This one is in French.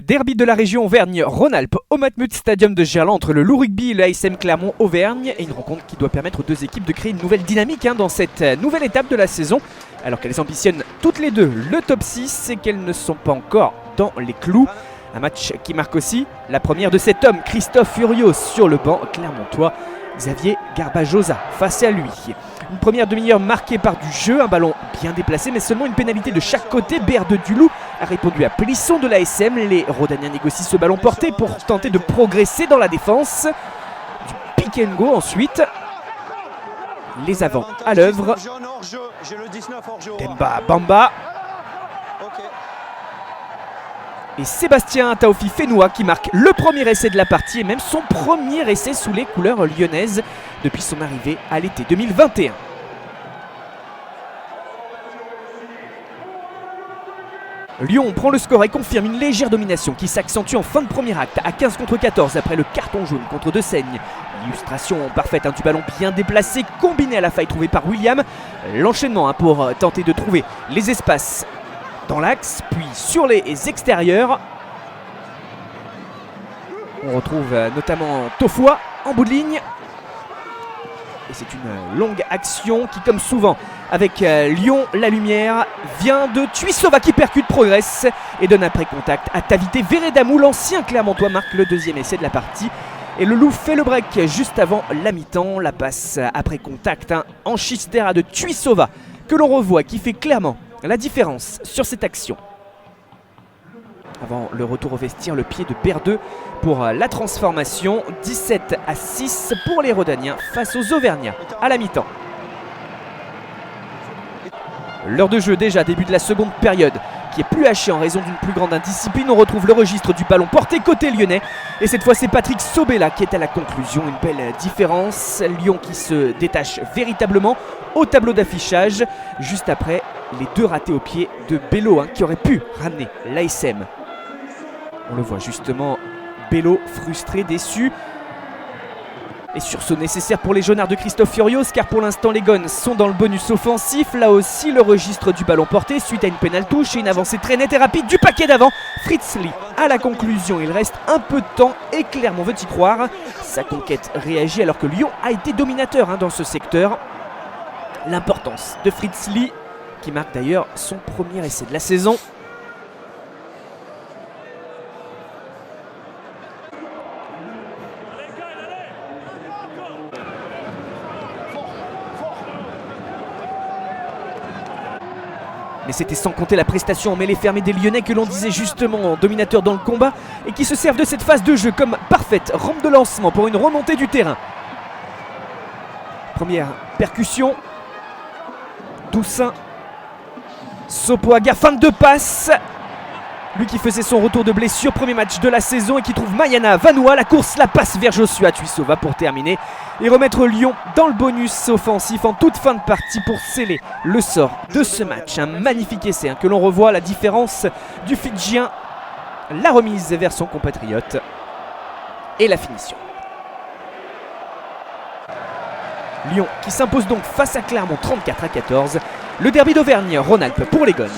Derby de la région Auvergne-Rhône-Alpes au Matmut Stadium de Gerland entre le Loup Rugby et le ASM Clermont-Auvergne. Et une rencontre qui doit permettre aux deux équipes de créer une nouvelle dynamique dans cette nouvelle étape de la saison. Alors qu'elles ambitionnent toutes les deux le top 6 et qu'elles ne sont pas encore dans les clous. Un match qui marque aussi la première de cet homme, Christophe Furios, sur le banc clermontois. Xavier Garbajosa face à lui. Une première demi-heure marquée par du jeu, un ballon bien déplacé mais seulement une pénalité de chaque côté. Berde Dulou a répondu à Plisson de l'ASM. Les Rodaniens négocient ce ballon porté pour tenter de progresser dans la défense. Du pick and go ensuite. Les avants à l'œuvre. Demba Bamba. Et Sébastien Taofi Fenoua qui marque le premier essai de la partie et même son premier essai sous les couleurs lyonnaises depuis son arrivée à l'été 2021. Lyon prend le score et confirme une légère domination qui s'accentue en fin de premier acte à 15 contre 14 après le carton jaune contre De Seigne. Illustration parfaite du ballon bien déplacé combiné à la faille trouvée par William. L'enchaînement pour tenter de trouver les espaces dans l'axe, puis sur les extérieurs. On retrouve notamment Tofoua en bout de ligne. Et c'est une longue action qui, comme souvent avec Lyon, la lumière vient de Tuisova qui percute, progresse et donne après contact à Tavité Veredamou. L'ancien Clermontois marque le deuxième essai de la partie. Et le Loup fait le break juste avant la mi-temps. La passe après contact en chistera de Tuisova que l'on revoit qui fait clairement la différence sur cette action. Avant le retour au vestiaire, le pied de Berdeux pour la transformation. 17-6 pour les Rodaniens face aux Auvergnats à la mi-temps. L'heure de jeu déjà, début de la seconde période, qui est plus hachée en raison d'une plus grande indiscipline. On retrouve le registre du ballon porté côté lyonnais. Et cette fois, c'est Patrick Sobella qui est à la conclusion. Une belle différence. Lyon qui se détache véritablement au tableau d'affichage. Juste après les deux ratés au pied de Bello qui aurait pu ramener l'ASM. On le voit justement, Bello frustré, déçu. Et sursaut nécessaire pour les jaunards de Christophe Furios, car pour l'instant les Gones sont dans le bonus offensif. Là aussi le registre du ballon porté suite à une pénale touche et une avancée très nette et rapide du paquet d'avant. Fritz Lee à la conclusion, il reste un peu de temps et Clermont veut y croire. Sa conquête réagit alors que Lyon a été dominateur dans ce secteur. L'importance de Fritz Lee qui marque d'ailleurs son premier essai de la saison. Mais c'était sans compter la prestation en mêlée fermée des Lyonnais que l'on disait justement dominateur dans le combat et qui se servent de cette phase de jeu comme parfaite rampe de lancement pour une remontée du terrain. Première percussion. Toussaint. Sopoaga, fin de passe. Lui qui faisait son retour de blessure, premier match de la saison et qui trouve Mayana Vanoua. La course, la passe vers Joshua Tuisova pour terminer et remettre Lyon dans le bonus offensif en toute fin de partie pour sceller le sort de ce match. Un magnifique essai que l'on revoit, la différence du Fidjien, la remise vers son compatriote et la finition. Lyon qui s'impose donc face à Clermont 34-14. Le derby d'Auvergne-Rhône-Alpes pour les Gones.